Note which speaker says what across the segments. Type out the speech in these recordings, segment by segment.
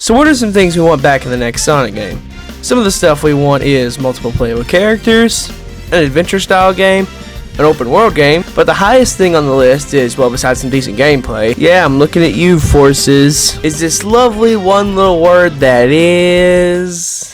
Speaker 1: So what are some things we want back in the next Sonic game? Some of the stuff we want is multiple playable characters, an adventure style game, an open world game, but the highest thing on the list is, well, besides some decent gameplay, yeah, I'm looking at you, Forces, is this lovely one little word that is...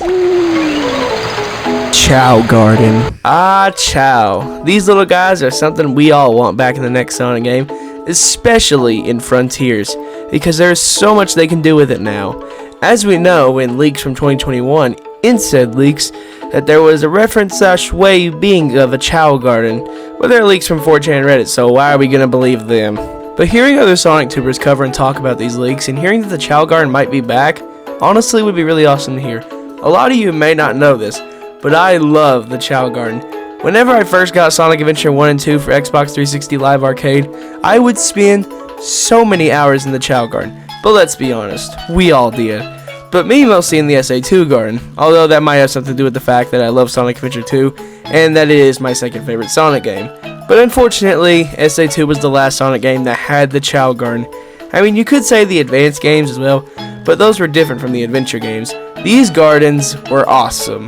Speaker 1: Chao Garden. Ah, Chao. These little guys are something we all want back in the next Sonic game, especially in Frontiers, because there's so much they can do with it now. As we know in leaks from 2021, in said leaks, that there was a reference way being of a Chao Garden, but they're leaks from 4chan Reddit, so why are we gonna believe them? But hearing other Sonic tubers cover and talk about these leaks, and hearing that the Chao Garden might be back, honestly would be really awesome to hear. A lot of you may not know this, but I love the Chao Garden. Whenever I first got Sonic Adventure 1 and 2 for Xbox 360 Live Arcade, I would spend so many hours in the Chao Garden. But let's be honest, we all did. But me mostly in the SA2 Garden, although that might have something to do with the fact that I love Sonic Adventure 2, and that it is my second favorite Sonic game. But unfortunately, SA2 was the last Sonic game that had the Chao Garden. I mean, you could say the advanced games as well, but those were different from the adventure games. These gardens were awesome.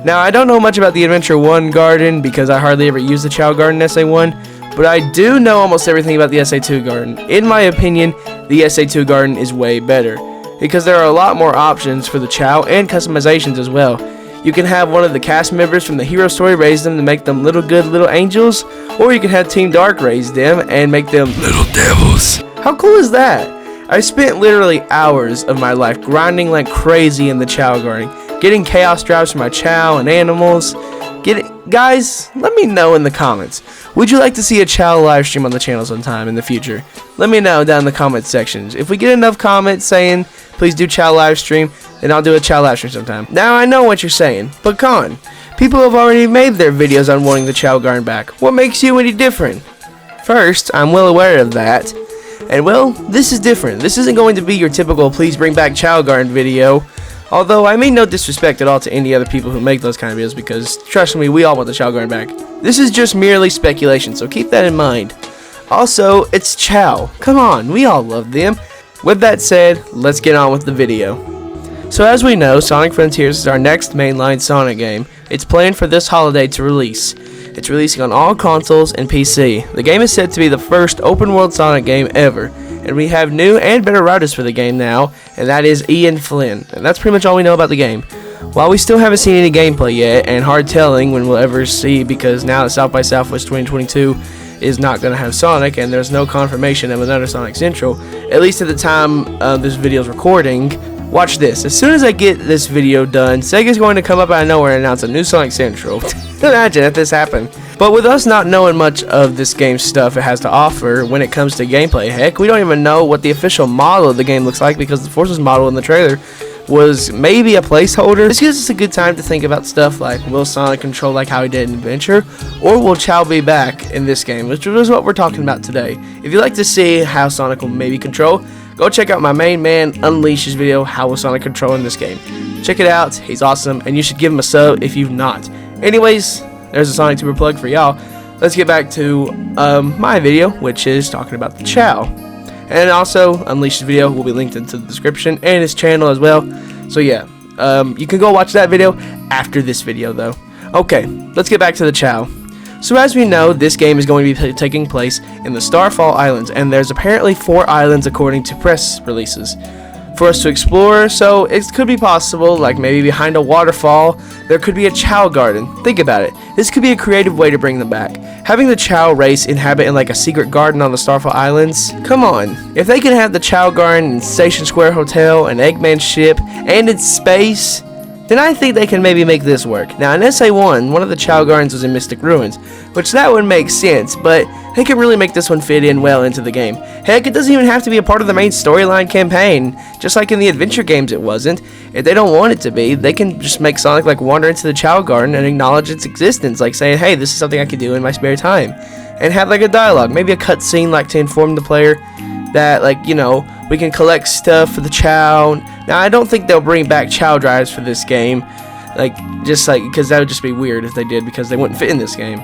Speaker 1: Now, I don't know much about the Adventure 1 Garden because I hardly ever use the Chao Garden in SA1, but I do know almost everything about the SA2 Garden. In my opinion, the SA2 Garden is way better because there are a lot more options for the Chao and customizations as well. You can have one of the cast members from the hero story raise them to make them little good little angels, or you can have Team Dark raise them and make them little devils. How cool is that? I spent literally hours of my life grinding like crazy in the Chao Garden, getting chaos drives for my Chao and animals. Guys, let me know in the comments. Would you like to see a Chao live stream on the channel sometime in the future? Let me know down in the comment sections. If we get enough comments saying, please do Chao live stream, then I'll do a Chao live stream sometime. Now, I know what you're saying, but Con, people have already made their videos on wanting the Chao Garden back. What makes you any different? First, I'm well aware of that. And well, this is different. This isn't going to be your typical please bring back Chao Garden video. Although I mean no disrespect at all to any other people who make those kind of videos, because trust me, we all want the Chao Garden back. This is just merely speculation, so keep that in mind. Also, it's Chao. Come on, we all love them. With that said, let's get on with the video. So as we know, Sonic Frontiers is our next mainline Sonic game. It's planned for this holiday to release. It's releasing on all consoles and PC. The game is said to be the first open world Sonic game ever, and we have new and better writers for the game now, and that is Ian Flynn, and that's pretty much all we know about the game. While we still haven't seen any gameplay yet, and hard telling when we'll ever see, because now that South by Southwest 2022 is not going to have Sonic, and there's no confirmation of another Sonic Central, at least at the time this video is recording. Watch this. As soon as I get this video done, Sega's going to come up out of nowhere and announce a new Sonic Central. Imagine if this happened. But with us not knowing much of this game's stuff it has to offer when it comes to gameplay, heck, we don't even know what the official model of the game looks like because the Forces model in the trailer was maybe a placeholder. This gives us a good time to think about stuff like, will Sonic control like how he did in Adventure, or will Chao be back in this game, which is what we're talking about today. If you'd like to see how Sonic will maybe control, go check out my main man Unleash's video, How Will Sonic Control in this game. Check it out, he's awesome, and you should give him a sub if you've not. Anyways, there's a Sonic Tuber plug for y'all. Let's get back to my video, which is talking about the Chao. And also, Unleash's video will be linked into the description and his channel as well. So yeah, you can go watch that video after this video though. Okay, let's get back to the Chao. So as we know, this game is going to be taking place in the Starfall Islands, and there's apparently 4 islands according to press releases for us to explore. So it could be possible, like maybe behind a waterfall, there could be a Chao Garden. Think about it. This could be a creative way to bring them back. Having the Chao race inhabit in like a secret garden on the Starfall Islands? Come on. If they can have the Chao Garden in Station Square Hotel, an Eggman ship, and in space, then I think they can maybe make this work. Now in SA1, one of the Chao Gardens was in Mystic Ruins, which that would make sense, but they could really make this one fit in well into the game. Heck, it doesn't even have to be a part of the main storyline campaign, just like in the adventure games it wasn't. If they don't want it to be, they can just make Sonic like wander into the Chao Garden and acknowledge its existence, like saying, hey, this is something I could do in my spare time. And have like a dialogue, maybe a cutscene like to inform the player that, like, you know, we can collect stuff for the Chao. Now, I don't think they'll bring back Chao drives for this game, because that would just be weird if they did, because they wouldn't fit in this game.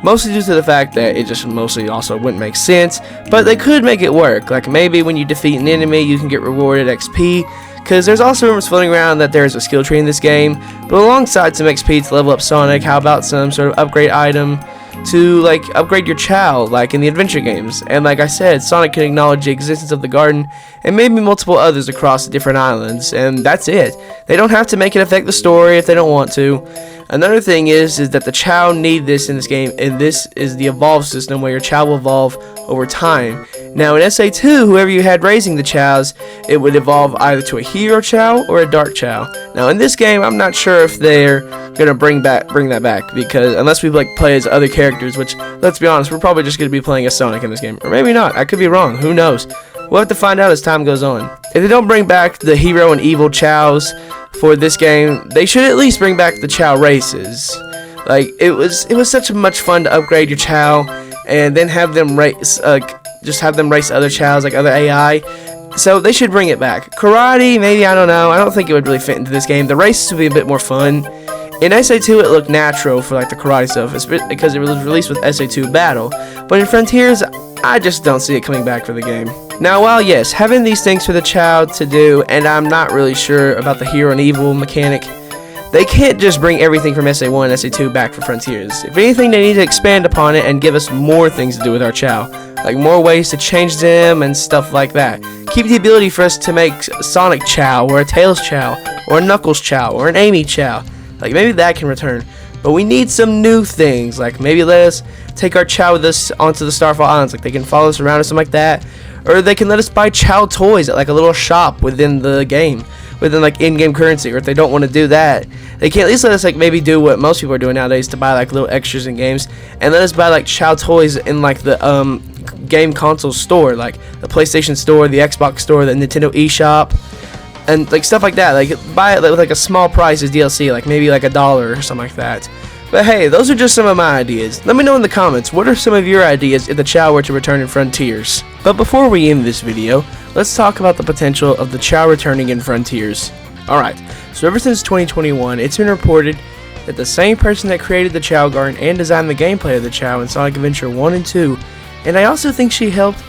Speaker 1: Mostly due to the fact that it just mostly also wouldn't make sense, but they could make it work. Like maybe when you defeat an enemy, you can get rewarded XP, because there's also rumors floating around that there's a skill tree in this game, but alongside some XP to level up Sonic, how about some sort of upgrade item to like upgrade your Chao like in the adventure games? And like I said, Sonic can acknowledge the existence of the garden and maybe multiple others across the different islands, and that's it. They don't have to make it affect the story if they don't want to. Another thing is that the Chao need this in this game, and this is the evolve system where your Chao will evolve over time. Now in SA2, whoever you had raising the Chaos, it would evolve either to a hero Chao or a dark Chao. Now in this game, I'm not sure if they're gonna bring that back, because unless we like play as other characters, which let's be honest, we're probably just gonna be playing as Sonic in this game, or maybe not. I could be wrong. Who knows? We'll have to find out as time goes on. If they don't bring back the hero and evil Chaos for this game, they should at least bring back the Chao races. Like it was such much fun to upgrade your Chao and then have them race, just have them race other Chaos like other AI. So they should bring it back. Karate, maybe, I don't know. I don't think it would really fit into this game. The races would be a bit more fun. In SA2, it looked natural for like the karate stuff, because it was released with SA2 Battle. But in Frontiers, I just don't see it coming back for the game. Now, while yes, having these things for the Chao to do, and I'm not really sure about the hero and evil mechanic, they can't just bring everything from SA1 and SA2 back for Frontiers. If anything, they need to expand upon it and give us more things to do with our Chao, like more ways to change them and stuff like that. Keep the ability for us to make Sonic Chao, or a Tails Chao, or a Knuckles Chao, or an Amy Chao. Like maybe that can return. But we need some new things, like maybe let us take our Chao with us onto the Starfall Islands, like they can follow us around or something like that. Or they can let us buy Chao toys at like a little shop within the game, within like in-game currency. Or if they don't want to do that, they can at least let us like maybe do what most people are doing nowadays, to buy like little extras in games, and let us buy like Chao toys in like the game console store, like the PlayStation store, the Xbox store, the Nintendo eShop, and like stuff like that. Like buy it with like a small price as DLC, like maybe like $1 or something like that. But hey, those are just some of my ideas. Let me know in the comments, what are some of your ideas if the Chao were to return in Frontiers? But before we end this video, let's talk about the potential of the Chao returning in Frontiers. Alright, so ever since 2021, it's been reported that the same person that created the Chao Garden and designed the gameplay of the Chao in Sonic Adventure 1 and 2, and I also think she helped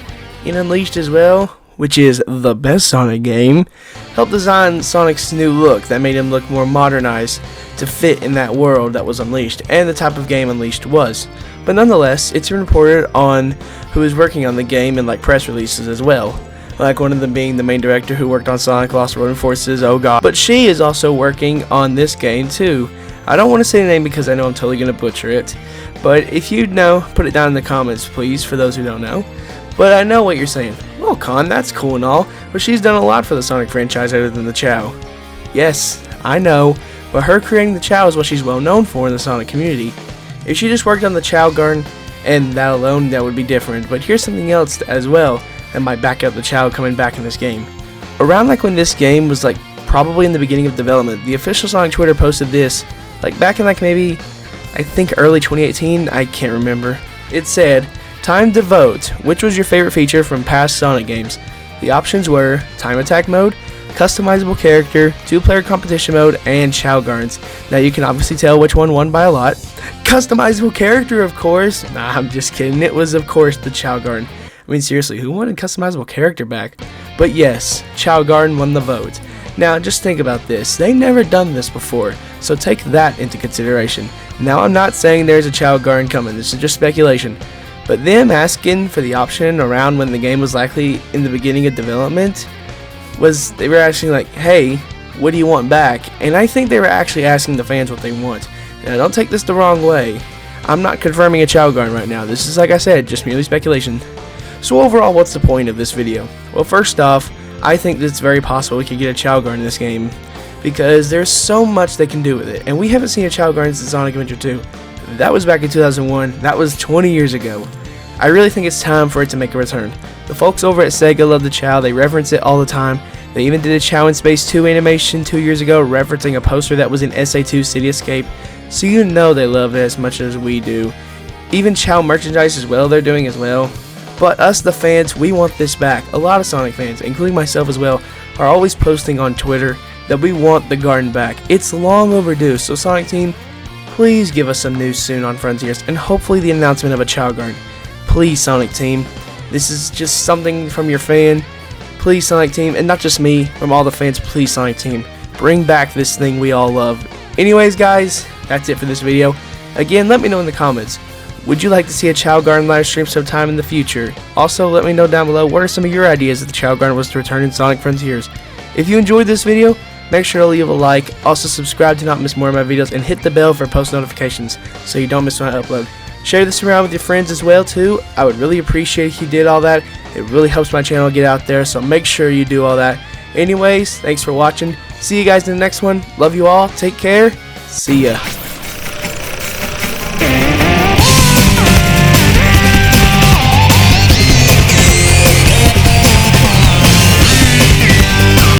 Speaker 1: in Unleashed as well, which is the best Sonic game, helped design Sonic's new look that made him look more modernized to fit in that world that was Unleashed and the type of game Unleashed was. But nonetheless, it's been reported on who is working on the game in like press releases as well, like one of them being the main director who worked on Sonic Lost Road Forces, oh god. But she is also working on this game too. I don't want to say the name because I know I'm totally going to butcher it, but if you know, put it down in the comments please, for those who don't know. But I know what you're saying. Well, Con, that's cool and all, but she's done a lot for the Sonic franchise other than the Chao. Yes, I know, but her creating the Chao is what she's well known for in the Sonic community. If she just worked on the Chao Garden, and that alone, that would be different. But here's something else as well that might back up the Chao coming back in this game. Around like when this game was like probably in the beginning of development, the official Sonic Twitter posted this, like back in like maybe, I think early 2018, I can't remember. It said, "Time to vote. Which was your favorite feature from past Sonic games?" The options were Time Attack Mode, Customizable Character, 2-player Competition Mode, and Chao Gardens. Now you can obviously tell which one won by a lot. Customizable Character, of course. Nah, I'm just kidding. It was, of course, the Chao Garden. I mean, seriously, who wanted Customizable Character back? But yes, Chao Garden won the vote. Now, just think about this. They never done this before, so take that into consideration. Now, I'm not saying there's a Chao Garden coming. This is just speculation. But them asking for the option around when the game was likely in the beginning of development, was they were asking like, hey, what do you want back? And I think they were actually asking the fans what they want. Now, don't take this the wrong way. I'm not confirming a Chao Garden right now. This is, like I said, just merely speculation. So overall, what's the point of this video? Well, first off, I think that it's very possible we could get a Chao Garden in this game, because there's so much they can do with it. And we haven't seen a Chao Garden since Sonic Adventure 2. That was back in 2001. That was 20 years ago. I really think it's time for it to make a return. The folks over at Sega love the Chao. They reference it all the time. They even did a Chao in Space 2 animation 2 years ago, referencing a poster that was in SA2 City Escape. So you know they love it as much as we do. Even Chao merchandise as well, they're doing as well. But us, the fans, we want this back. A lot of Sonic fans, including myself as well, are always posting on Twitter that we want the garden back. It's long overdue, so Sonic Team, please give us some news soon on Frontiers, and hopefully the announcement of a Chao Garden. Please, Sonic Team, this is just something from your fan. Please, Sonic Team, and not just me, from all the fans, please, Sonic Team, bring back this thing we all love. Anyways, guys, that's it for this video. Again, let me know in the comments, would you like to see a Chao Garden live stream sometime in the future? Also, let me know down below what are some of your ideas if the Chao Garden was to return in Sonic Frontiers. If you enjoyed this video, make sure to leave a like. Also, subscribe to not miss more of my videos, and hit the bell for post notifications so you don't miss when I upload. Share this around with your friends as well too. I would really appreciate if you did all that. It really helps my channel get out there, so make sure you do all that. Anyways, thanks for watching. See you guys in the next one. Love you all. Take care. See ya.